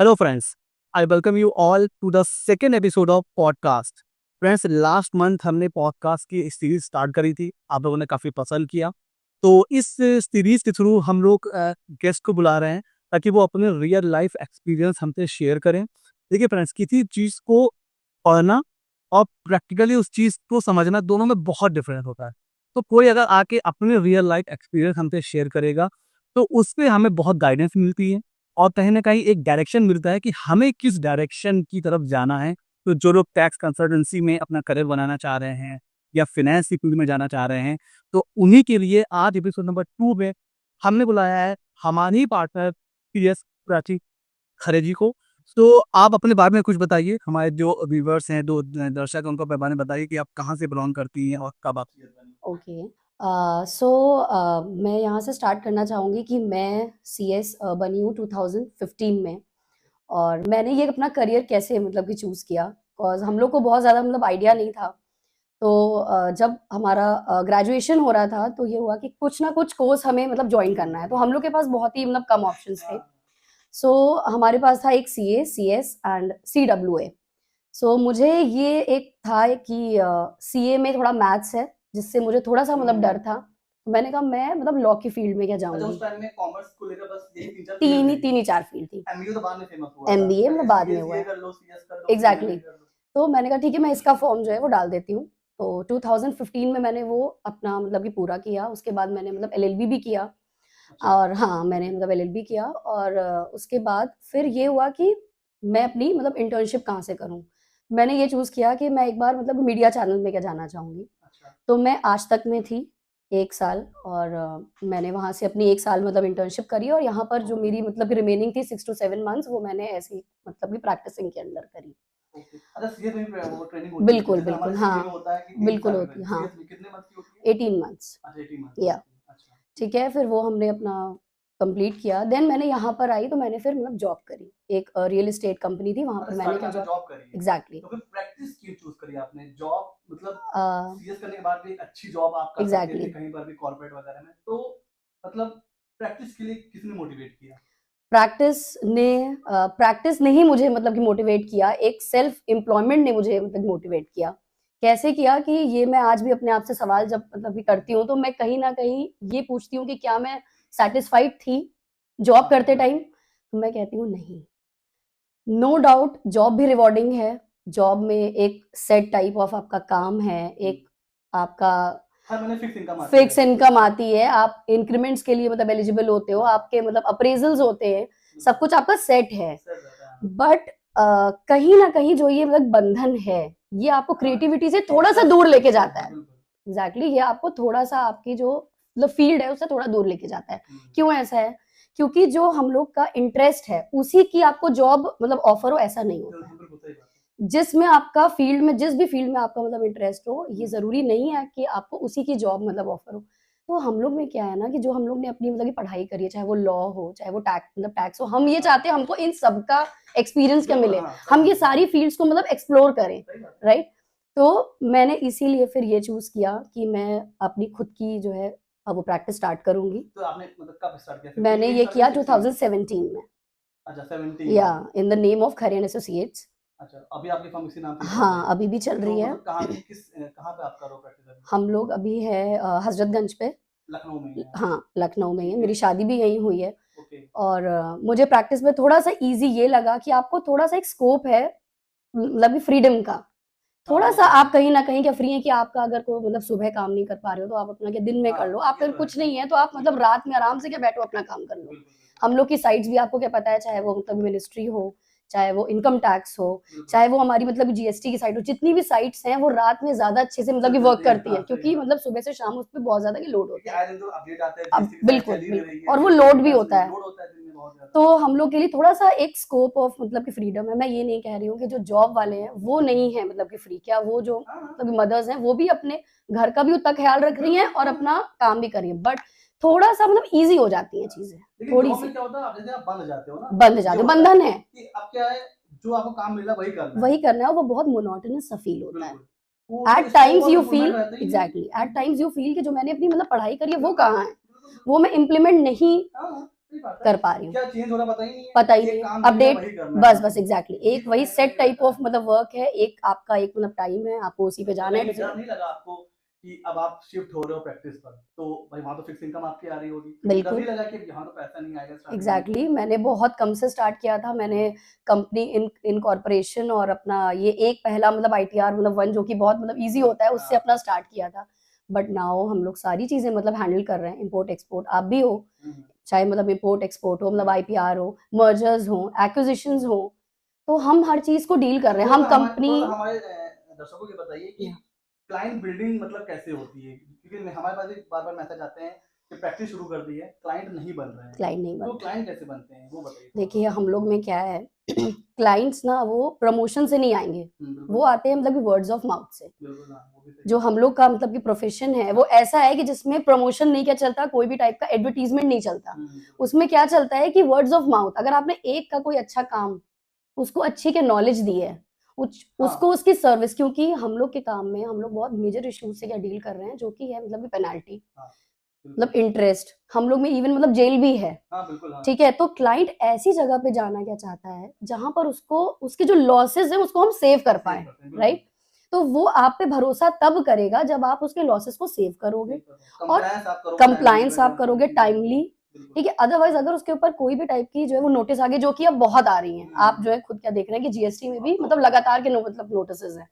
Hello, friends. I welcome you all to the second episode of podcast. Friends last month हमने podcast की series start करी थी, आप लोगों ने काफ़ी पसंद किया। तो इस सीरीज के थ्रू हम लोग गेस्ट को बुला रहे हैं ताकि वो अपने रियल लाइफ एक्सपीरियंस हमसे शेयर करें। देखिए फ्रेंड्स, किसी चीज़ को पढ़ना और प्रैक्टिकली उस चीज़ को समझना दोनों में बहुत डिफरेंस होता है। तो कोई अगर आके अपने रियल लाइफ एक्सपीरियंस हमसे शेयर करेगा तो उससे हमें बहुत गाइडेंस मिलती है और कहीं न कहीं एक डायरेक्शन मिलता है कि हमें किस डायरेक्शन की तरफ जाना है। तो जो लोग टैक्स कंसल्टेंसी में अपना करियर बनाना चाह रहे हैं या फाइनेंस की फील्ड में जाना चाह रहे हैं, तो उन्हीं के लिए आज एपिसोड नंबर 2 में हमने बुलाया है हमारी पार्टनर पीएस प्राची खरे जी को। तो आप अपने बारे में कुछ बताइए, हमारे जो व्यूअर्स हैं, जो दर्शक हैं, उनको अपने बारे में बताइए कि आप कहाँ से बिलॉन्ग करती हैं और कब आप ओके। सो मैं यहाँ से स्टार्ट करना चाहूँगी कि मैं सीएस बनी हूँ 2015 में। और मैंने ये अपना करियर कैसे मतलब कि चूज़ किया, बिकॉज़ हम लोग को बहुत ज़्यादा मतलब आइडिया नहीं था। तो जब हमारा ग्रेजुएशन हो रहा था तो ये हुआ कि कुछ ना कुछ कोर्स हमें मतलब जॉइन करना है, तो हम लोग के पास बहुत ही मतलब कम ऑप्शंस थे। सो हमारे पास था एक सीए, सीएस एंड सीडब्ल्यूए। सो मुझे ये एक था कि सीए में थोड़ा मैथ्स है, जिससे मुझे थोड़ा-सा मतलब डर था। तो मैंने कहा मैं मतलब लॉ की फील्ड में क्या अच्छा, जाऊँगी। उस टाइम में कॉमर्स को लेकर बस यही 3-4 3 फील्ड ही थी। 3 ही 4 फील्ड थी। एमबीए तो बाद में फेमस हुआ था। एमबीए मतलब पहले बाद सीए में हुआ सीए है। कर लो, सीएस कर लो, एग्ज़ैक्टली। सीडब्ल्यूए कर लो। तो मैंने कहा ठीक है मैं इसका फॉर्म जो है वो डाल देती हूँ। तो 2015 में मैंने वो अपना मतलब कि पूरा किया। उसके बाद मैंने मतलब एलएलबी भी किया। अच्छा। और हाँ, मैंने मतलब एलएलबी किया और उसके बाद फिर ये हुआ कि मैं अपनी मतलब इंटर्नशिप कहाँ से करूँ? मैंने ये चूज़ किया कि मैं एक बार मतलब मीडिया चैनल में क्या जाना चाहूँगी। अच्छा। तो मैं आज तक में थी 1 साल और मैंने वहाँ से अपनी 1 साल मतलब इंटर्नशिप करी और यहाँ पर जो मेरी मतलब रिमेनिंग थी 6 टू 7 मंथ्स वो मैंने ऐसे ही मतलब कि प्रैक्टिसिंग के अंदर करी। ओके। अच्छा, सीए में भी वो ट्रेनिंग होती है, बिल्कुल, जैसे बिल्कुल, हमारे सीए में हाँ। होता है कि 3 बिल्कुल साल की होती है, ट्रेनिंग, हाँ। सीएस में कितने मंथ की होती है? 18 मंथ्स। अच्छा, 18 मंथ की या होती है। अच्छा। ठीक है, फिर वो हमने अपना कंप्लीट किया। देन मैंने यहाँ पर आई तो मैंने फिर मतलब जॉब करी। एक रियल एस्टेट कंपनी थी, वहाँ अच्छा, पर मैंने स्टार्टिंग क्या आपने जॉब। जॉब करी है। एग्ज़ैक्टली। तो फिर प्रैक्टिस क्यों चूज़ करी आपने? जॉब मतलब अ, सीएस करने के बाद भी एक अच्छी जॉब आप कर सकते थे एग्ज़ैक्टली। कहीं पर भी कॉर्पोरेट वगैरह में। तो मतलब प्रैक्टिस के लिए किसने मोटिवेट किया? प्रैक्टिस ने ही मुझे मतलब कि मोटिवेट किया, एक सेल्फ एम्प्लॉयमेंट ने मुझे मतलब मोटिवेट किया। कैसे किया कि ये मैं आज भी अपने आप से सवाल जब मतलब कि करती हूँ, तो मैं कहीं न कहीं ये पूछती हूँ कि क्या मैं सैटिस्फाइड थी जॉब करते टाइम? तो मैं कहती हूँ नहीं। नो डाउट जॉब भी रिवॉर्डिंग है। जॉब में एक सेट टाइप ऑफ आपका काम है, एक आपका हर महीने फिक्स इनकम आती फिक्स है। इनकम आती है, आप इंक्रीमेंट्स के लिए मतलब एलिजिबल होते हो, आपके मतलब अप्रेज़ल्स होते हैं, सब कुछ आपका सेट है। सेट रहता है। बट कहीं न कहीं जो ये मतलब बंधन है, ये आपको हाँ, क्रिएटिविटी से थोड़ा थोड़ा-सा सा दूर लेके बिल्कुल, जाता है। बिल्कुल। एग्ज़ैक्टली, ये आपको थोड़ा-सा आपकी जो मतलब फ़ील्ड है, उससे थोड़ा दूर लेके जाता है। क्यों ऐसा है? क्योंकि जो हम लोग का इंटरेस्ट है, उसी की आपको जॉब मतलब ऑफ़र हो ऐसा नहीं होता है। बिल्कुल सही बात है। जिसमें आपका फ़ील्ड में जिस भी फ़ील्ड में आपका मतलब इंटरेस्ट हो, ये ज़रूरी नहीं है कि आपको उसी की जॉब मतलब ऑफ़र हो। तो हम लोग में क्या है ना कि जो हम लोग ने अपनी मतलब की पढ़ाई करी है, चाहे वो लॉ हो, चाहे वो टैक्स हो, हम ये चाहते हैं हमको इन सब का एक्सपीरियंस क्या बिल्कुल, मिले। हाँ, हम सही ये बात है। सारी फ़ील्ड्स को मतलब एक्सप्लोर करें, सही बात है। राइट? तो मैंने इसीलिए फिर ये चूज़ किया कि मैं अपनी खुद की जो है अब वो प्रैक्टिस स्टार्ट करूँगी। तो आपने मतलब कब स्टार्ट किया? 15 मैंने में ये स्टार्ट किया, किया 16 में? 2017 में। अच्छा, 17 या में। In the name of Khare and associates. अच्छा, अभी आपकी फर्म इसी नाम से चल रही हाँ, है। अभी भी चल तो रही है। मतलब कहाँ कहाँ पे आपका रो प्रैक्टिस अभी? हम लोग अभी है हज़रतगंज पे। लखनऊ में ही है आप? हाँ, लखनऊ में ही है, ठीक है। मेरी शादी भी यहीं हुई है। ओके। और मुझे प्रैक्टिस में थोड़ा-सा ईज़ी ये लगा कि आपको थोड़ा-सा एक स्कोप है मतलब फ्रीडम का। हाँ, वो थोड़ा-सा तो है। आप कहीं न कहीं क्या फ्री हैं कि आपका अगर कोई मतलब सुबह काम नहीं कर पा रहे हो, तो आप अपना क्या दिन में कर हाँ, लो। ये आपका अगर तो है। कुछ नहीं है, तो आप मतलब रात में आराम से क्या बैठो अपना काम कर लो। बिल्कुल, बिल्कुल। हम लोग की साइट्स भी आपको क्या पता है, चाहे वो मतलब मिनिस्ट्री हो, चाहे वो इनकम टैक्स हो, बिल्कुल। चाहे वो हमारी मतलब जीएसटी की साइट हो, जितनी भी साइट्स हैं, वो रात में ज़्यादा अच्छे से मतलब कि वर्क चलती है, करती हाँ, हैं, सही क्योंकि बात है। मतलब सुबह से शाम उस पे बहुत ज़्यादा ही लोड क्योंकि होता है। आए दिन तो अपडेट आते हैं, अब जीएसटी की साइट बिल्कुल, चल ही नहीं बिल्कुल रही है, और वो जीएसटी लोड के भी पास होता है। लोड होता है दिन में बहुत ज़्यादा। तो हम लोग के लिए थोड़ा-सा एक स्कोप ऑफ मतलब कि फ्रीडम है। मैं ये नहीं कह रही हूँ कि जो जॉब वाले हैं, वो नहीं है मतलब कि फ्री। क्या वो जो हाँ, हाँ। मतलब मदर्स हैं, वो भी अपने घर का भी उतना ख़्याल रख रही हैं और अपना काम भी कर रही हैं। बट थोड़ा-सा मतलब ईज़ी हो जाती हैं चीज़ें, लेकिन जॉब में थोड़ी-सी। क्या होता है, आप जैसे आप बंध जाते हो ना, बंध ये जाते हो, होता है बंधन है, कि अब क्या है, जो आपको काम मिल रहा है वही करना है। वही करना है और वो बहुत मोनोटोनस सा फ़ील होता है। बिल्कुल। वो उसमें at scope times of you improvement feel रहता ही नहीं है। Exactly at times you feel कि जो मैंने अपनी मतलब पढ़ाई करी है, वो बिल्कुल, कहाँ है? बिल्कुल, बिल्कुल। वो मैं इम्प्लीमेंट नहीं हाँ, हाँ। सही बात है। कर पा रही हूँ। क्या चेंज हो रहा पता ही नहीं है, पता ही एक नहीं है, काम दिया अपडेट वही करना है बस आपको। एग्जैक्टली एक चीज वही में सेट नहीं टाइप रहता ऑफ है। मतलब वर्क है, एक आपका एक मतलब टाइम है, आपको उसी पे तो जाना है। कहीं डर नहीं लगा आपको कि अब आप शिफ्ट हो रहे हो प्रैक्टिस पर, तो भाई वहाँ तो फिक्स इनकम आपकी आ रही होगी, तो डर नहीं बिल्कुल लगा कि यहाँ तो पैसा नहीं आएगा स्टार्टिंग में? एग्जैक्टली मैंने बहुत कम से स्टार्ट किया था। मैंने कंपनी इनकॉर्पोरेशन और अपना ये एक पहला मतलब आईटीआर मतलब वन जो कि बहुत मतलब इजी होता है, उससे अपना स्टार्ट किया था। बट नाउ हम लोग सारी चीजें मतलब हैंडल कर रहे हैं, इंपोर्ट एक्सपोर्ट। आप भी हो, हम्म। चाहे मतलब इंपोर्ट एक्सपोर्ट हो, मतलब आईपीआर हो, मर्जर्स हो, एक्विजिशंस हो, तो हम हर चीज को डील कर रहे हैं। हम कंपनी थोड़ा सा हमारे दर्शकों को बताइए कि क्लाइंट बिल्डिंग मतलब कैसे होती है, क्योंकि हमारे पास भी बार बार मैसेज आते हैं कि प्रैक्टिस शुरू कर दी है, क्लाइंट नहीं बन रहे हैं, क्लाइंट नहीं तो बनते। क्लाइंट कैसे बनते हैं वो बताइए। देखिए हम लोग में क्या है क्लाइंट्स ना वो प्रमोशन से नहीं आएंगे, बिल्कुल वो आते हैं मतलब कि वर्ड्स ऑफ माउथ से। बिल्कुल, हाँ वो भी सही जो है। हम लोग का मतलब कि प्रोफेशन है वो ऐसा है कि जिसमें प्रमोशन नहीं क्या चलता, कोई भी टाइप का एडवर्टीजमेंट नहीं चलता। बिल्कुल। उसमें क्या चलता है कि वर्ड्स ऑफ माउथ। अगर आपने एक का कोई अच्छा काम उसको अच्छी के नॉलेज दी है, उसको हाँ उसकी सर्विस, क्योंकि हम लोग के काम में हम लोग बहुत मेजर इश्यूज से क्या डील कर रहे हैं, जो कि है मतलब पेनाल्टी, हाँ मतलब बिल्कुल। इंटरेस्ट, हम लोग में इवन मतलब जेल भी है। हाँ बिल्कुल हाँ। ठीक है, तो क्लाइंट ऐसी जगह पे जाना क्या चाहता है जहां पर उसको उसके जो लॉसेस है उसको हम सेव कर सेव पाए, करते हैं बिल्कुल। राइट। तो वो आप पे भरोसा तब करेगा जब आप उसके लॉसेस को सेव करोगे और कंप्लायंस आप करोगे, कंप्लायंस आप टाइमली करोगे टाइमली। बिल्कुल। ठीक है, अदरवाइज अगर उसके ऊपर कोई भी टाइप की जो है वो नोटिस आगे, जो कि अब बहुत आ रही हैं, आप जो है खुद क्या देख रहे हैं कि जीएसटी में भी मतलब लगातार के मतलब नोटिस है।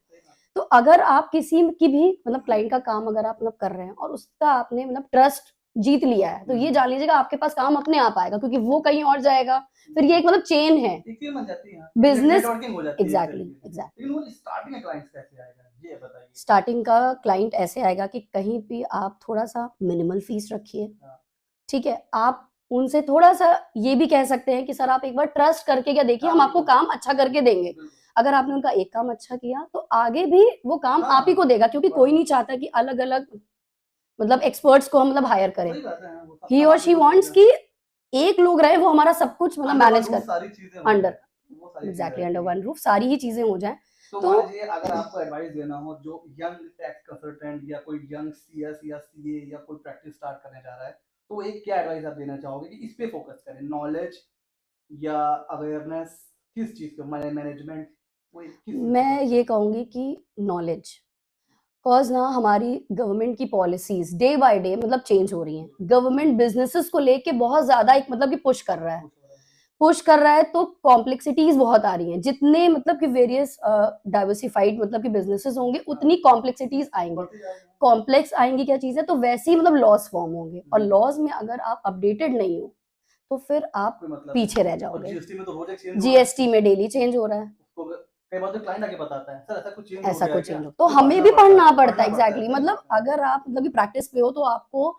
तो अगर आप किसी की भी मतलब क्लाइंट का काम अगर आप मतलब कर रहे हैं और उसका आपने मतलब ट्रस्ट जीत लिया है, तो ये जान लीजिएगा आपके पास काम अपने आप आएगा, क्योंकि वो कहीं और जाएगा। फिर ये एक मतलब चेन है, एक चीज बन जाती है, बिजनेस। नेटवर्किंग हो जाती है एक एग्जैक्टली तरीके से। एग्जैक्टली लेकिन वो स्टार्टिंग में क्लाइंट्स कैसे आएगा ये बताइए। स्टार्टिंग का क्लाइंट ऐसे आएगा कि कहीं भी आप थोड़ा सा मिनिमल फीस रखिए। हाँ। ठीक है, आप उनसे थोड़ा सा ये भी कह सकते हैं कि सर आप एक बार ट्रस्ट करके क्या देखिए, हम आपको काम अच्छा करके देंगे। अगर आपने उनका एक काम अच्छा किया तो आगे भी वो काम हाँ, आप ही को देगा, क्योंकि कोई नहीं चाहता कि अलग अलग मतलब एक्सपर्ट्स को हम मतलब हायर करें। सही बात है, हाँ, वो सब ही काम और आप ही शी को वांट्स देगा। कि एक लोग रहे वो हमारा सब कुछ मतलब अंडर वन मैनेज रूफ कर, सारी चीजें हो अंडर जाए, वो सारी चीजें एग्जैक्टली अंडर रहती हैं। वन रूफ सारी ही चीजें हो जाएं। तो तो मान लीजिए अगर आपको एडवाइस देना हो जो यंग टैक्स कंसल्टेंट या कोई यंग सीएस या सीए या कोई प्रैक्टिस स्टार्ट करने जा रहा है, तो एक क्या एडवाइस आप देना चाहोगे कि इस पे फोकस करें, नॉलेज या अवेयरनेस, किस चीज पे, मैनेजमेंट, वो किस चीज पे मैं focus ये करें? कहूंगी कि नॉलेज, कॉज ना हमारी गवर्नमेंट की पॉलिसीज डे बाय डे मतलब चेंज हो रही हैं। गवर्नमेंट बिजनेसेस को लेके बहुत ज्यादा एक मतलब कि पुश कर रहा है, तो कॉम्प्लेक्सिटीज बहुत आ रही हैं। जितने मतलब कि वेरियस डाइवर्सिफाइड मतलब कि बिजनेसेस होंगे उतनी कॉम्प्लेक्सिटीज आएंगी। कॉम्प्लेक्स आएंगी क्या चीज है, तो वैसे ही मतलब लॉस फॉर्म होंगे, और लॉस में अगर आप अपडेटेड नहीं हो तो फिर आप कोई मतलब पीछे रह और जाओगे। जीएसटी में तो रोज एक चेंज हो रहा है। जीएसटी में डेली चेंज हो रहा है, उसको कई बार तो क्लाइंट आके बताता है, सर ऐसा कुछ चेंज हो ऐसा गया है कुछ क्या, चेंज हो तो फिर हमें भी पढ़ना पढ़ना पड़ता पढ़ना है। पड़ता है, एग्जैक्टली सही मतलब बात है। अगर आप मतलब कि प्रैक्टिस पे हो तो आपको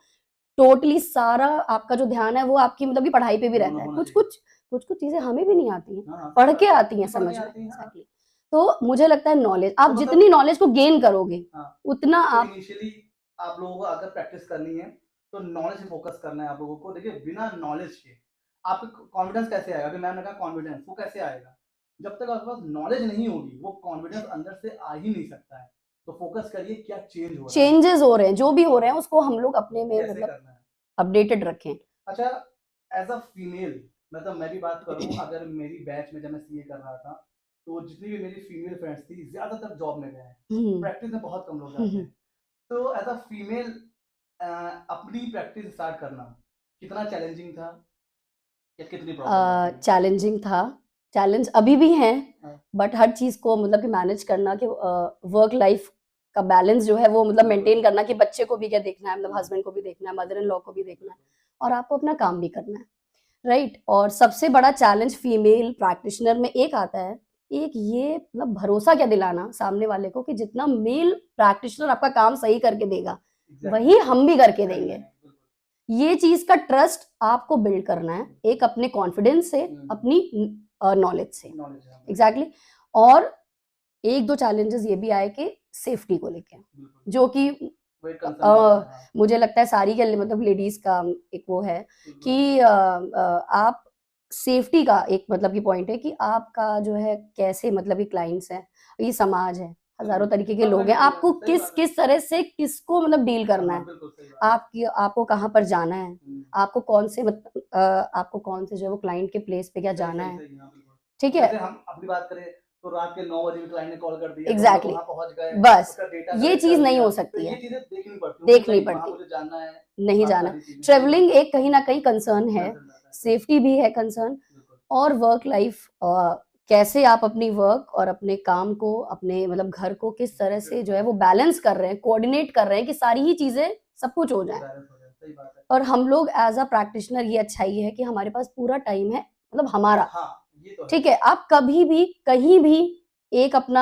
टोटली सारा आपका जो ध्यान है वो आपकी मतलब की पढ़ाई पे भी रहता है। होना कुछ चाहिए। कुछ चीजें हमें भी नहीं आती हैं, हाँ, पढ़ सही के बात है, आती हैं खुद पढ़ समझ के में। आती है, हाँ। एग्जैक्टली तो मुझे लगता है नॉलेज, तो आप मतलब जितनी नॉलेज को गेन करोगे हाँ, उतना तो आप इनिशियली आप लोगों को अगर प्रैक्टिस करनी है तो नॉलेज पे फोकस करना है आप लोगों को। देखिए बिना नॉलेज के आपको कॉन्फिडेंस कैसे आएगा, अभी मैम ने कहा कॉन्फिडेंस, वो कैसे आएगा जब तक आपके पास नॉलेज नहीं होगी, वो कॉन्फिडेंस अंदर से आ ही नहीं सकता है। तो फोकस करिए क्या चेंज हो रहा है, चेंजेस हो रहे हैं, जो भी हो रहे हैं उसको हम लोग अपने में कैसे मतलब करना है। अपडेटेड रखें। अच्छा, एज अ फीमेल मतलब मैं भी बात करूँ, अगर मेरी बैच में जब मैं सीए कर रहा था तो जितनी भी मेरी फीमेल फ्रेंड्स थी ज्यादातर जॉब में गए हैं, हम्म प्रैक्टिस में बहुत कम लोग जाते हैं। तो एज अ फीमेल अपनी प्रैक्टिस स्टार्ट करना कितना चैलेंजिंग था या कितनी प्रॉब्लम आती है? चैलेंजिंग था, चैलेंज अभी भी हैं, हाँ, बट हर चीज को मतलब कि मैनेज करना कि वर्क लाइफ का बैलेंस जो है वो मतलब मेंटेन करना, कि बच्चे को भी क्या देखना है, मतलब हस्बैंड को भी देखना है, मदर इन लॉ को भी देखना है, और आपको अपना काम भी करना है, राइट। और सबसे बड़ा चैलेंज फीमेल प्रैक्टिशनर में एक आता है, एक ये मतलब भरोसा क्या दिलाना सामने वाले को कि जितना मेल प्रैक्टिशनर आपका काम सही करके देगा वही हम भी करके देंगे। ये चीज का ट्रस्ट आपको बिल्ड करना है, एक अपने कॉन्फिडेंस से, अपनी नॉलेज से। एग्जैक्टली और एक दो चैलेंजेस ये भी आए कि सेफ्टी को लेके, जो कि मुझे लगता है सारी के मतलब लेडीज का एक वो है कि आप सेफ्टी का एक मतलब की पॉइंट है कि आपका जो है कैसे मतलब कि क्लाइंट्स है, ये समाज है, हजारों तरीके के लोग हैं, आपको किस तरह से किसको मतलब डील करना है, आपको कहाँ पर जाना है, आपको कौन से आपको कौन से जो है वो क्लाइंट के प्लेस पे क्या जाना है, ठीक है। हम अपनी बात करें तो रात के 9 बजे भी क्लाइंट ने कॉल कर दिया, एग्जैक्टली, वहां पहुंच गए, बस उसका डेटा ये चीज नहीं हो सकती है, देखनी पड़ती, मुझे जानना है, नहीं जाना। ट्रेवलिंग एक कहीं ना कहीं कंसर्न है, सेफ्टी भी है कंसर्न, और वर्क लाइफ कैसे आप अपनी वर्क और अपने काम को, अपने मतलब घर को किस तरह से जो है वो बैलेंस कर रहे हैं, कोऑर्डिनेट कर रहे हैं कि सारी ही चीजें सब कुछ हो जाए। और हम लोग एज अ प्रैक्टिशनर ये अच्छाई है कि हमारे पास पूरा टाइम है, मतलब हमारा, ठीक है। आप कभी भी कहीं भी एक अपना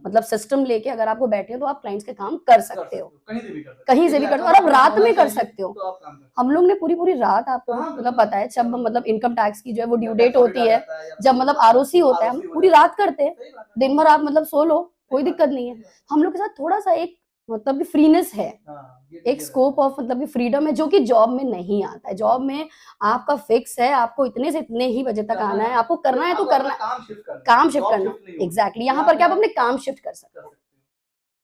मतलब सिस्टम लेके अगर आपको बैठे हो तो आप क्लाइंट्स के काम कर सकते हो, कहीं से भी कर सकते हो, और आप रात में कर सकते हो। हम लोग ने पूरी रात, आपको मतलब पता है जब मतलब इनकम टैक्स की जो है वो ड्यू डेट होती है, जब मतलब आरओसी होता है, हम पूरी रात करते हैं, दिन भर आप मतलब सो लो, कोई दिक्कत नहीं है। हम लोग के साथ थोड़ा सा एक मतलब फ्रीनेस है, एक स्कोप ऑफ मतलब कि फ्रीडम है, जो कि जॉब में नहीं आता है। जॉब में आपका फिक्स है, आपको इतने से इतने ही बजे तक आना है, आपको करना है तो करना, काम शिफ्ट करना, एग्जैक्टली। यहाँ पर क्या आप अपने काम शिफ्ट कर सकते हो।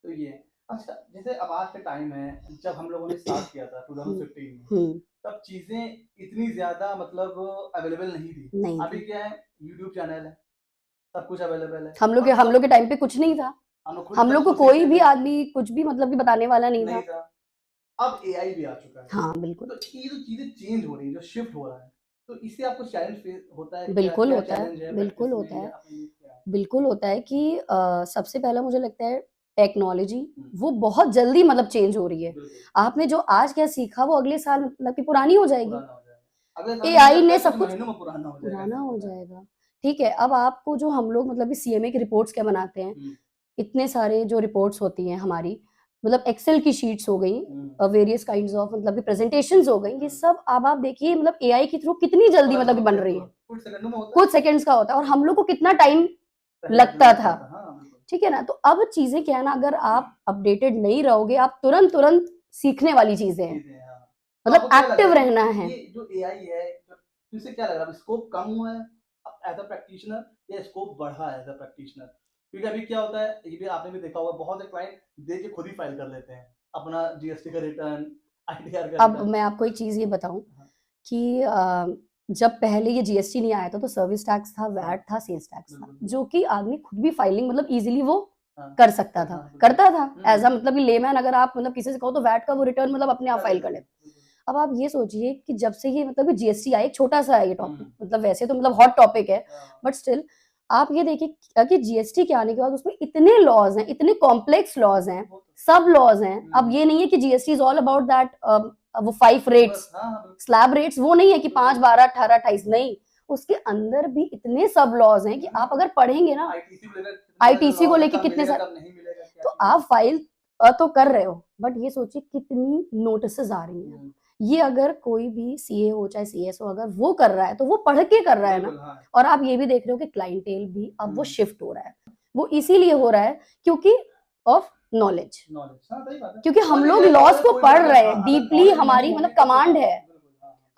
तो ये अच्छा, जैसे अब आज का टाइम है, जब हम लोगों ने स्टार्ट किया था 2015 में, तब चीजें इतनी ज्यादा मतलब अवेलेबल नहीं थी। नहीं अभी क्या है, यूट्यूब चैनल है, सब कुछ अवेलेबल है। हम लोग के टाइम पे कुछ नहीं था, हम लोग को कोई भी आदमी कुछ भी मतलब कि बताने वाला नहीं था। अब एआई भी आ चुका है, हाँ बिल्कुल, तो ये जो चीजें चेंज हो रही है, जो शिफ्ट हो रहा है, तो इससे आपको चैलेंज फेस होता है? बिल्कुल होता है, बिल्कुल होता है, बिल्कुल होता है कि सबसे पहला मुझे लगता है टेक्नोलॉजी वो बहुत जल्दी मतलब चेंज हो रही है। आपने जो आज क्या सीखा वो अगले साल मतलब कि पुरानी हो जाएगी, एआई ने सब कुछ पुराना हो जाएगा, ठीक है। अब आपको जो हम लोग मतलब कि सीएमए की रिपोर्ट्स क्या बनाते हैं, इतने सारे जो रिपोर्ट्स होती हैं हमारी, मतलब एक्सेल की शीट्स हो गई, वेरियस काइंड्स ऑफ मतलब कि प्रेजेंटेशंस हो गई, ये सब अब आप देखिए मतलब एआई के थ्रू कितनी जल्दी मतलब कि बन रही है, कुछ सेकंड्स का होता है, और हम लोग को कितना टाइम लगता था, ठीक है ना। तो अब चीजें क्या है ना, अगर आप अपडेटेड नहीं रहोगे, आप तुरंत तुरंत सीखने वाली चीजें हैं, मतलब एक्टिव रहना है। ये जो एआई है, इससे क्या लग रहा है, स्कोप कम हुआ है एज अ प्रैक्टिशनर या स्कोप बढ़ा है एज अ प्रैक्टिशनर? क्योंकि अभी क्या होता है, ये भी आपने भी देखा होगा, बहुत से क्लाइंट देख के खुद ही फाइल कर लेते हैं अपना जीएसटी का रिटर्न, आईटीआर का अब मैं आपको एक चीज ये बताऊं कि जब पहले ये जीएसटी नहीं आया था तो सर्विस टैक्स था, वैट था, सेल्स टैक्स था, जो कि आदमी खुद भी फाइलिंग मतलब इजीली वो कर सकता था, करता था एज अ मतलब कि लेमैन। अगर आप मतलब किसी से कहो तो वैट का वो रिटर्न मतलब अपने आप फाइल कर ले। अब आप ये सोचिए कि जब से ये मतलब जीएसटी आया, एक छोटा सा है ये टॉपिक, मतलब वैसे तो मतलब हॉट टॉपिक है, बट स्टिल आप ये देखिए कि जीएसटी के आने के बाद उसमें इतने लॉज हैं, इतने कॉम्प्लेक्स लॉज हैं, सब लॉज हैं। अब ये नहीं है कि GST is all about that वो 5 रेट्स, स्लैब रेट्स, वो नहीं है कि 5, 12, 18, 28, नहीं, उसके अंदर भी इतने सब लॉज हैं कि आप अगर पढ़ेंगे ना, आईटीसी को लेके कितने सारे, तो आप फाइल तो कर रहे हो, बट ये सोचिए कितनी नोटिसेस आ रही हैं। ये अगर कोई भी सीए हो चाहे सीएस हो, अगर वो कर रहा है तो वो पढ़ के कर रहा है ना। और आप ये भी देख रहे हो कि क्लाइंटेल भी अब वो शिफ्ट हो रहा है, वो इसीलिए हो रहा है क्योंकि ऑफ नॉलेज, क्योंकि हम लोग लॉस को पढ़ रहे हैं डीपली, हमारी मतलब कमांड है।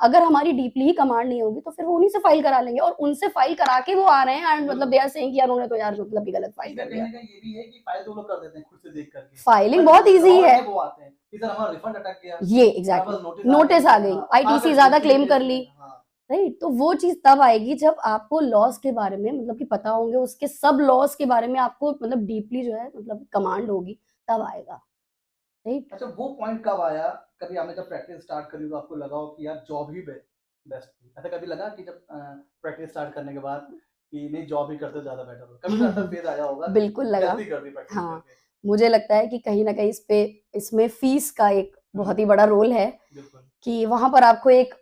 अगर हमारी डीपली ही कमांड नहीं होगी तो फिर वो उन्हीं से फाइल करा लेंगे, और उनसे फाइल करा के वो आ रहे हैं एंड मतलब दे आर सेइंग कि यार उन्होंने तो यार मतलब गलत फाइल कर दिया। ये भी है कि फाइल तो लोग कर देते हैं खुद से देख करके, फाइलिंग बहुत इजी है, वो आते हैं इधर हमारा रिफंड अटक गया, ये एग्जैक्टली नोटिस आ गई, आईटीसी ज्यादा क्लेम कर ली, राइट। तो वो चीज तब आएगी जब आपको लॉस के बारे में मतलब कि पता होंगे, उसके सब लॉस के बारे में आपको मतलब डीपली जो है मतलब कमांड होगी, तब आएगा, राइट। अच्छा, वो पॉइंट कब आया, कभी आपने जब प्रैक्टिस स्टार्ट करी तो आपको लगा हो कि यार जॉब ही बेस्ट थी? ऐसा कभी लगा कि जब प्रैक्टिस स्टार्ट करने के बाद कि नहीं जॉब ही करते ज्यादा बेटर हो? कभी ऐसा फेज आया होगा? बिल्कुल लगा, जल्दी कर दी प्रैक्टिस हाँ। करके। मुझे लगता है कि कहीं ना कहीं इसमें फीस का एक बहुत ही बड़ा रोल है, कि वहां पर आपको एक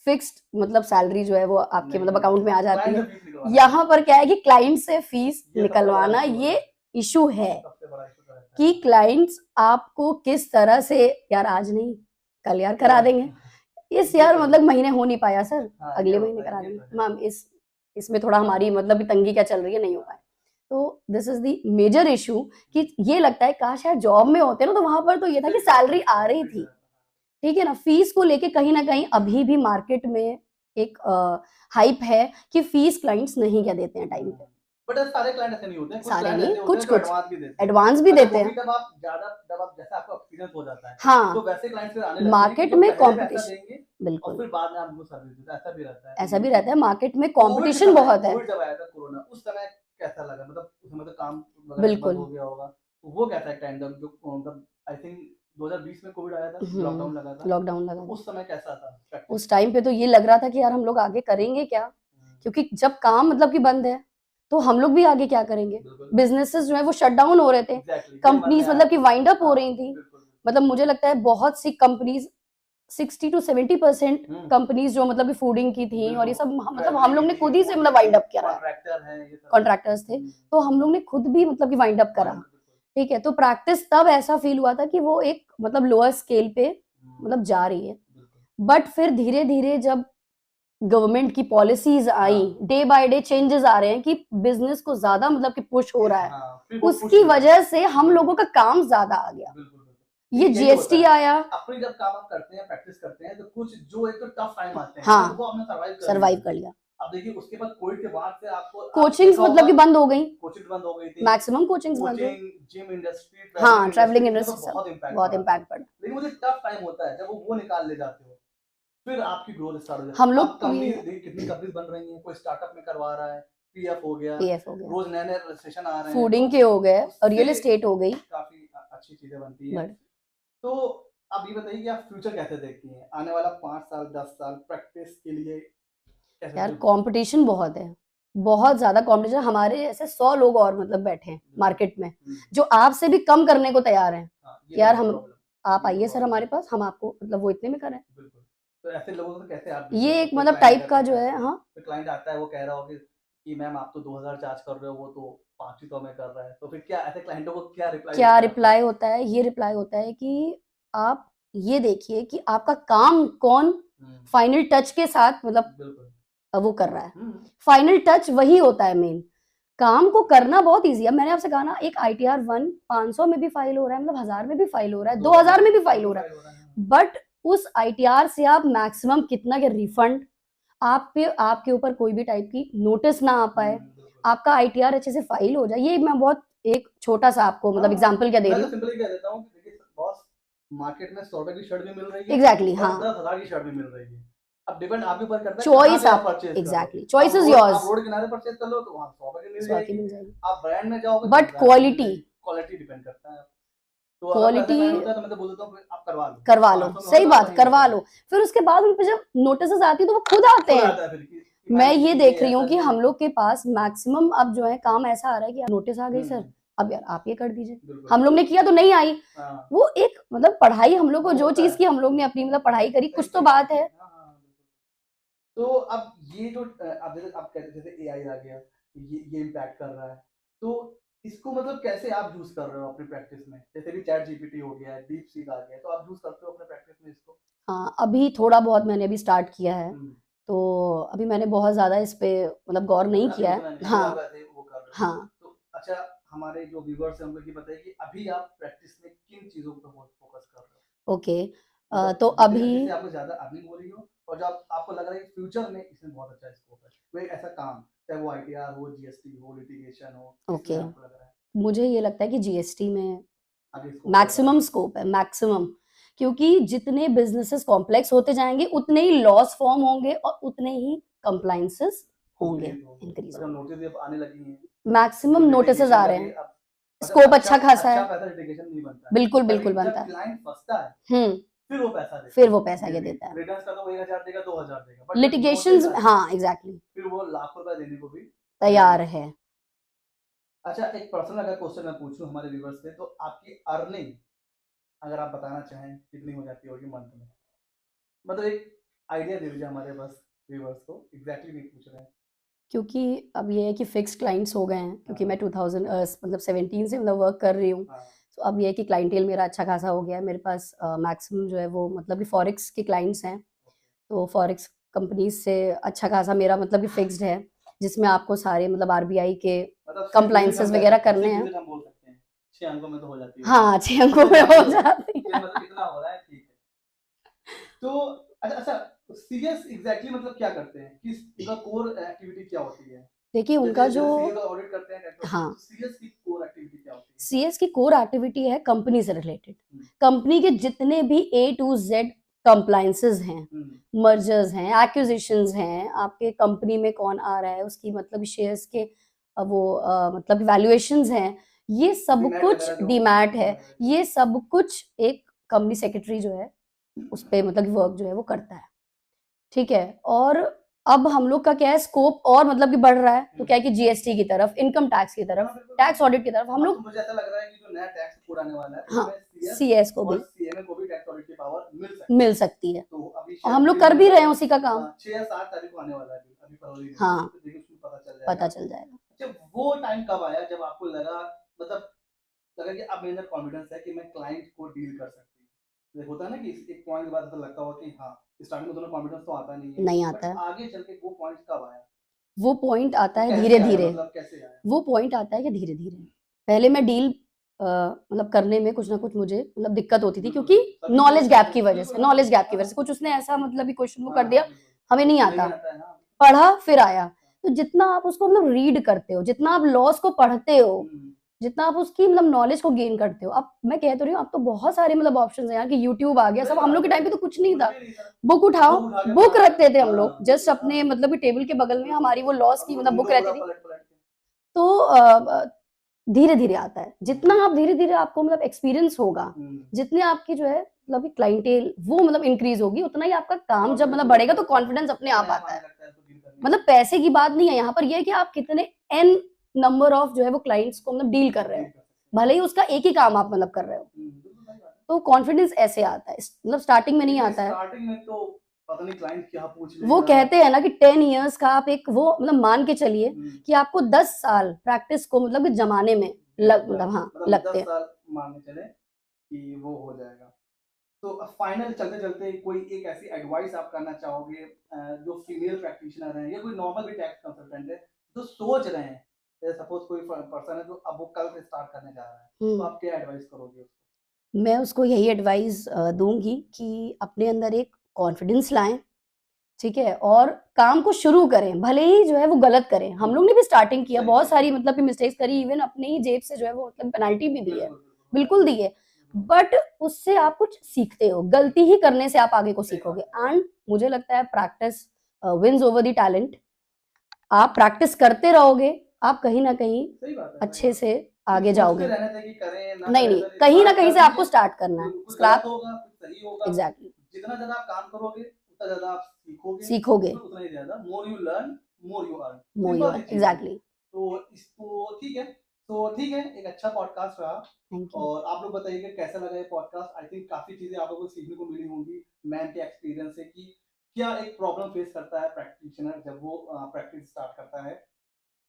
फिक्स्ड मतलब सैलरी जो है वो आपके मतलब अकाउंट में आ जाती है। यहाँ पर क्या है कि क्लाइंट से फीस निकलवाना ये इशू है, कि क्लाइंट्स आपको किस तरह से, यार आज नहीं कल यार करा देंगे, इस यार मतलब महीने हो नहीं पाया सर, अगले महीने करा देंगे मैम, इसमें थोड़ा हमारी मतलब तंगी क्या चल रही है, नहीं हो पाए। तो this is the major issue, कि ये लगता है काश यार जॉब में होते ना, तो वहां पर तो ये था कि सैलरी आ रही थी, ठीक है ना। फीस को लेके कहीं ना कहीं अभी भी मार्केट में एक हाइप है कि फीस क्लाइंट्स नहीं क्या देते हैं टाइम पे, बट सारे क्लाइंट ऐसे नहीं होते हैं, कुछ सारे क्लाइंट नहीं, ऐसे होते हैं जो कुछ-कुछ एडवांस भी देते हैं। एडवांस भी अच्छा देते वो भी हैं। जब आप जैसा आपका एक्सपीरियंस हो जाता है, तो हाँ, वैसे क्लाइंट्स फिर आने लगते हैं कि मार्केट जो में पहले पैसा कॉम्पिटिशन देंगे और बिल्कुल, फिर बाद में आपको सर्विस देते हैं, ऐसा भी रहता है। तो ऐसा ये भी भी रहता चीज़ है, मार्केट में कोविड के कॉम्पिटिशन समय बहुत है। कोविड जब आया था कोरोना, उस समय कैसा लगा? मतलब उस समय तो काम वगैरह बंद बिल्कुल। हो गया होगा। तो वो कैसा एक टाइम था जो मतलब आई थिंक 2020 में कोविड आया था, लॉकडाउन लगा था। लॉकडाउन लगा तो था। उस समय कैसा था प्रैक्टिस? उस टाइम पे तो ये लग रहा था कि यार हम लोग आगे करेंगे क्या? क्योंकि जब काम मतलब कि बंद है, तो हम लोग भी आगे क्या करेंगे? बिल्कुल। बिज़नेसेस जो है वो शट डाउन हो रहे थे। एग्ज़ैक्टली ये मन में कंपनीज़ आया मतलब कि था। वाइंड अप हो हाँ, रही थी। बिल्कुल, बिल्कुल। मतलब मुझे लगता है बहुत सी कंपनीज़ 60 टू 70% कंपनीज़ जो मतलब कि फूडिंग की थी और ये सब मतलब हम लोग ने खुद ही से मतलब वाइंड अप करा है। कॉन्ट्रैक्टर हैं ये सब। कॉन्ट्रैक्टर्स थे, तो हम लोग ने खुद भी मतलब कि वाइंड अप करा। ठीक है, तो प्रैक्टिस तब ऐसा फील हुआ था कि वो एक मतलब लोअर स्केल पे मतलब जा रही है। बट फिर धीरे-धीरे जब गवर्नमेंट की पॉलिसीज आई, डे बाय डे चेंजेस आ रहे हैं कि बिजनेस को ज्यादा मतलब कि पुश हो रहा है, उसकी वजह से हम लोगों का काम ज्यादा आ गया। ये जीएसटी आया, अपनी जब काम आप करते हैं, प्रैक्टिस करते हैं, तो कुछ जो एक तो टफ टाइम आते हैं, हाँ, वो आपने सर्वाइव कर लिया। अब देखिए उसके बाद कोविड के बाद से आपको कोचिंग्स मतलब कि बंद हो गई, कोचिंग बंद हो गई थी, मैक्सिमम कोचिंग्स बंद हुई। कोचिंग, जिम इंडस्ट्री, हाँ, ट्रैवलिंग में इंडस्ट्री तो सब बहुत बहुत इम्पैक्ट पड़ा। लेकिन मुझे टफ टाइम होता है जब वो निकाल ले जाते हो, फिर आपकी ग्रोथ स्टार्ट हो जाती है। हम लोग अब को भी कंपनी देखिए कितनी कंपनीज बन रही हैं, कोई स्टार्टअप में करवा रहा है, पीएफ हो गया, पीएफ हो गया, रोज नए नए रजिस्ट्रेशन आ रहे हैं, फूडिंग तो के हो गए और रियल उससे एस्टेट हो गई। काफी अच्छी चीजें बनती हैं। तो अब ये बताइए कि आप फ्यूचर कैसे देखती हैं? आने वाला 5 साल, 10 साल प्रैक्टिस के लिए कैसे यार कंपटीशन बहुत है, बहुत ज्यादा कंपटीशन। हमारे ऐसे 100 लोग और मतलब बैठे हैं मार्केट में जो आपसे भी कम करने को तैयार हैं। यार हम आप आइए सर हमारे पास, हम आपको मतलब वो इतने में करें। तो ऐसे लोगों को कैसे आप ये एक मतलब टाइप का जो है। हाँ, तो क्लाइंट आता है वो कह रहा हो कि मैम आप तो 2000 चार्ज कर रहे हो, वो तो 500 में कर रहा है, तो फिर क्या ऐसे क्लाइंटों को क्या रिप्लाई होता है? ये रिप्लाई होता है कि आप ये देखिए कि आपका काम कौन फाइनल टच के साथ मतलब वो कर रहा है। फाइनल टच वही होता है मेन। काम को करना बहुत ईजी है। मैंने आपसे कहा ना, एक ITR 1 500 में भी फाइल हो रहा है, मतलब 1000 में भी फाइल हो रहा है, 2000 में भी फाइल हो रहा है। बट उस ITR से आप मैक्सिमम कितना के रिफंड, आपके ऊपर कोई भी टाइप की नोटिस ना आ पाए, आपका ITR अच्छे से फाइल हो जाए। ये मैं बहुत एक छोटा सा आपको मतलब एग्जांपल क्या दे रही हूँ। सिंपली कह देता हूँ कि देखिए बॉस, मार्केट में 100 रुपए की शर्ट भी मिल रही है, एग्जैक्टली, और हाँ, 10,000 की शर्ट भी मिल रही है। अब डिपेंड आपके ऊपर करता है चॉइस कहाँ पे आप परचेज करो। एग्जैक्टली, चॉइस इज आप योर्स। रोड किनारे परचेज कर लो तो वहाँ 100 रुपए की मिल 100 की जाएगी। मिल जाएगी, आप ब्रांड में जाओगे बट क्वालिटी क्वालिटी डिपेंड करता है। तो अगर कोई ऐसा क्वालिटी क्लाइंट होता है तो मैं तो बोल देता हूँ आप करवा लो, 500 में सही होगा, बात, वहीं करवा होगा। लो। फिर उसके बाद उन पे जब नोटिस आती है तो वो खुद आते खुद हैं। आता है फिर कि मैं मैम ये जी देख रही हूँ ऐसा कि नहीं हम है। लोग के पास मैक्सिमम अब जो है काम ऐसा आ रहा है कि नोटिस आ गई सर, अब यार आप ये कर दीजिए। बिल्कुल। हम लोग ने किया तो नहीं आई। हाँ, वो एक मतलब पढ़ाई हम लोग को वो जो होता चीज है। की हम लोग ने अपनी मतलब पढ़ाई करी, सही कुछ तो सही बात सही है। हाँ हाँ बिल्कुल। तो अब ये जो आप जैसे आप कहते जैसे एआई आ गया, ये इम्पैक्ट कर रहा है, तो इसको मतलब कैसे आप यूज कर रहे हो अपनी प्रैक्टिस में? जैसे भी चैट जीपीटी हो गया है, डीप सीक आ गया है, तो आप यूज करते हो अपने प्रैक्टिस में इसको? हाँ, अभी थोड़ा बहुत मैंने अभी स्टार्ट किया है, तो अभी मैंने बहुत ज्यादा इस पे मतलब गौर नहीं किया है। हाँ, वो कर रहे हो। हाँ, तो अच्छा, हमारे जो व्यूअर्स हैं उनको ये बताइए कि अभी आप प्रैक्टिस में किन चीजों पर बहुत फोकस कर रहे हो? ओके। मतलब तो अभी जिससे आपको ज्यादा अर्निंग हो रही हो और जो आपको लग रहा है कि फ्यूचर में इसमें बहुत अच्छा स्कोप है, कोई ऐसा काम, चाहे वो आईटीआर हो, जीएसटी हो, लिटिगेशन हो, ओके, इसमें आपको लग रहा है मुझे ये लगता है कि जीएसटी में आगे स्कोप मैक्सिमम स्कोप है, मैक्सिमम। क्योंकि जितने बिजनेसेस कॉम्प्लेक्स होते जाएंगे उतने ही लॉस फॉर्म होंगे और उतने ही कंप्लायंसेस होंगे, इंक्रीज अच्छा, होंगे। नोटिस भी अब आने लगी हैं, मैक्सिमम नोटिसेस आ रहे हैं, मतलब स्कोप अच्छा खासा है, पैसा लिटिगेशन नहीं बनता है, बिल्कुल पर बिल्कुल लेकिन बनता जब है। क्लाइंट फंसता है हम्म, फिर वो पैसा देता फिर है, वो पैसा ये ये भी देता है। रिटर्न्स का तो वो 1000 देगा, 2000 देगा, बट जब लिटिगेशंस, नोटिस आता है हाँ एग्जैक्टली, फिर वो लाखों रुपए देने को भी तैयार है। अच्छा, एक पर्सनल अगर क्वेश्चन मैं पूछूं हमारे व्यूअर्स से, तो आपकी अर्निंग अगर आप बताना चाहें कितनी हो जाती होगी मंथ में? मतलब एक आइडिया दे दीजिए हमारे बस व्यूअर्स को, एग्जैक्टली नहीं पूछ रहे हैं। क्योंकि अब ये है कि फिक्स क्लाइंट्स हो गए हैं, क्योंकि हाँ। मैं 2000 मतलब 17 से मतलब वर्क कर रही हूँ। हाँ। तो अब ये है कि क्लाइंटेल मेरा अच्छा खासा हो गया है। मेरे पास मैक्सिमम जो है वो मतलब कि फॉरेक्स के क्लाइंट्स हैं, तो फॉरेक्स कंपनीज से अच्छा खासा मेरा मतलब कि फिक्स्ड है, जिसमें आपको सारे मतलब आरबीआई के मतलब कंप्लायंसेस वगैरह करने हैं। हम बोल सकते हैं 6 अंकों में तो हो जाती है। हाँ, 6 अंकों में हो जाती है। मतलब इतना हो रहा है, ठीक है। तो अच्छा अच्छा, सीएस एग्जैक्टली मतलब क्या करते हैं? किस इनका कोर एक्टिविटी क्या होती है? देखिए उनका जैसे जो सीए का ऑडिट करते हैं टैक्स ऑडिट, हाँ तो सीएस की कोर एक्टिविटी क्या होती है? सीएस की कोर एक्टिविटी है कंपनी से रिलेटेड, हम्म, कंपनी के जितने भी ए टू जेड कंप्लायंसेस हैं, मर्जर्स हैं, एक्विजिशंस हैं, आपके कंपनी में कौन आ रहा है, उसकी मतलब शेयर्स के वो मतलब वैल्यूएशंस हैं, ये सब डीमैट कुछ वगैरह जो डीमैट है, डीमैट है। ये सब कुछ एक कंपनी सेक्रेटरी जो है उस पे मतलब वर्क जो है वो करता है, ठीक है। और अब हम लोग का क्या है स्कोप और मतलब कि बढ़ रहा है, तो क्या है कि जीएसटी की तरफ, इनकम टैक्स की हाँ तरफ, बिल्कुल टैक्स बिल्कुल। ऑडिट की तरफ हम हाँ तो लोग मुझे ऐसा लग रहा है कि जो नया टैक्स कोड आने वाला है हाँ उसमें सीएस सीएस को और भी सीएमए को भी टैक्स ऑडिट की पावर मिल सकती मिल है। सकती है तो अभी और शायद हम लोग रिलीज कर होने भी रहे हैं वाला उसी का काम। 6 या 7 तारीख को आने वाला है अभी फरवरी में, हाँ तो देखिए उसमें पता चल पता जाएगा। चल जाएगा। अच्छा वो टाइम कब आया जब आपको लगा, मतलब लगा कि अब मेरे अंदर कॉन्फिडेंस है कि मैं क्लाइंट को डील कर सकती हूँ? होता है ना कि एक पॉइंट के बाद ऐसा लगता होगा कि हाँ स्टार्टिंग में दोनों कॉन्फिडेंस तो आता नहीं है, नहीं आता बट है, आगे चल के वो पॉइंट कब आया वो पॉइंट आता और है कैसे धीरे आया, धीरे, मतलब कैसे आया? वो पॉइंट आता है कि धीरे धीरे पहले मैं डील मतलब करने में कुछ ना कुछ मुझे मतलब दिक्कत होती थी, क्योंकि नॉलेज गैप की वजह से, नॉलेज गैप की वजह से कुछ उसने ऐसा मतलब भी क्वेश्चन वो कर दिया, हमें नहीं आता, पढ़ा फिर आया। तो जितना आप उसको मतलब रीड करते हो, जितना आप लॉस को पढ़ते हो, जितना आप उसकी मतलब नॉलेज को गेन करते हो, अब मैं कह तो रही हूँ अब तो बहुत सारे मतलब ऑप्शंस हैं यार, कि यूट्यूब आ गया, सब हम लोग के टाइम पे तो कुछ नहीं था, बुक उठाओ, बुक रखते थे हम लोग जस्ट अपने मतलब कि टेबल के बगल में हमारी वो लॉस की मतलब बुक रहती थी। तो धीरे धीरे आता है, जितना आप धीरे धीरे आपको मतलब एक्सपीरियंस होगा, जितने आपकी जो है मतलब क्लाइंटेल वो मतलब इंक्रीज होगी, उतना ही आपका काम जब मतलब बढ़ेगा तो कॉन्फिडेंस अपने आप आता है। मतलब पैसे की बात नहीं है यहाँ पर, यह है कि आप कितने एन नंबर ऑफ जो है वो क्लाइंट्स को मतलब डील कर रहे हो, भले ही उसका एक ही काम आप मतलब कर रहे हो, तो कॉन्फिडेंस ऐसे आता है, मतलब स्टार्टिंग में नहीं आता है। स्टार्टिंग में तो पता नहीं क्लाइंट क्या पूछ लेगा। वो कहते हैं ना कि 10 इयर्स का आप एक वो मतलब मान के चलिए कि आपको 10 साल प्रैक्टिस को मतलब कि जमाने में मतलब हाँ लगते 10 हैं। साल मान के चले कि वो हो जाएगा। तो फाइनल चलते चलते कोई एक ऐसी एडवाइस आप करना चाहोगे जो फीमेल प्रैक्टिशनर हैं या कोई नॉर्मल भी टैक्स कंसल्टेंट है जो सोच रहे हैं, सपोज कोई पर्सन है जो अब वो कल से स्टार्ट करने जा रहा है, तो आप क्या एडवाइस करोगे उसको? मैं उसको यही एडवाइस दूंगी कि अपने अंदर एक कॉन्फिडेंस लाएं, ठीक है, और काम को शुरू करें, भले ही जो है वो गलत करें, हम लोग ने भी स्टार्टिंग किया, बहुत सारी मतलब कि मिस्टेक्स करी, इवन अपने ही जेब से जो है वो मतलब पेनल्टी भी दी है, बिल्कुल दी है, बट उससे आप कुछ सीखते हो, गलती ही करने से आप आगे को सीखोगे। एंड मुझे लगता है practice wins over the talent, आप प्रैक्टिस करते रहोगे, आप कहीं ना कहीं अच्छे से आगे जाओगे। नहीं नहीं, कहीं ना कहीं से आपको स्टार्ट करना है, स्क्रैप एग्जैक्टली जितना ज्यादा आप काम करोगे उतना ज्यादा आप सीखोगे, उतना ही ज्यादा more you learn more you earn, more you simple सी चीज है। एग्जैक्टली। तो इसको ठीक है, तो ठीक है, एक अच्छा पॉडकास्ट रहा। Thank you. और आप लोग बताइए कि कैसा लगा ये पॉडकास्ट। आई थिंक काफी चीजें आप लोगों को सीखने को मिली होंगी मैन के एक्सपीरियंस से कि क्या एक प्रॉब्लम फेस करता है प्रैक्टिशनर जब वो प्रैक्टिस स्टार्ट करता है।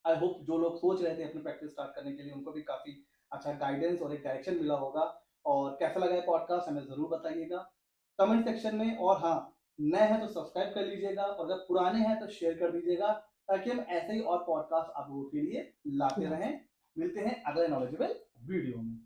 आई होप जो लोग सोच रहे थे अपनी प्रैक्टिस स्टार्ट करने के लिए उनको भी काफी अच्छा गाइडेंस और एक डायरेक्शन मिला होगा। और कैसा लगा ये पॉडकास्ट हमें जरूर बताइएगा कमेंट सेक्शन में। और हाँ, नए हैं तो सब्सक्राइब कर लीजिएगा और अगर पुराने हैं तो शेयर कर दीजिएगा ताकि हम ऐसे ही और पॉडकास्ट आप लोगों के लिए लाते रहें। मिलते हैं अगले नॉलेजेबल वीडियो में।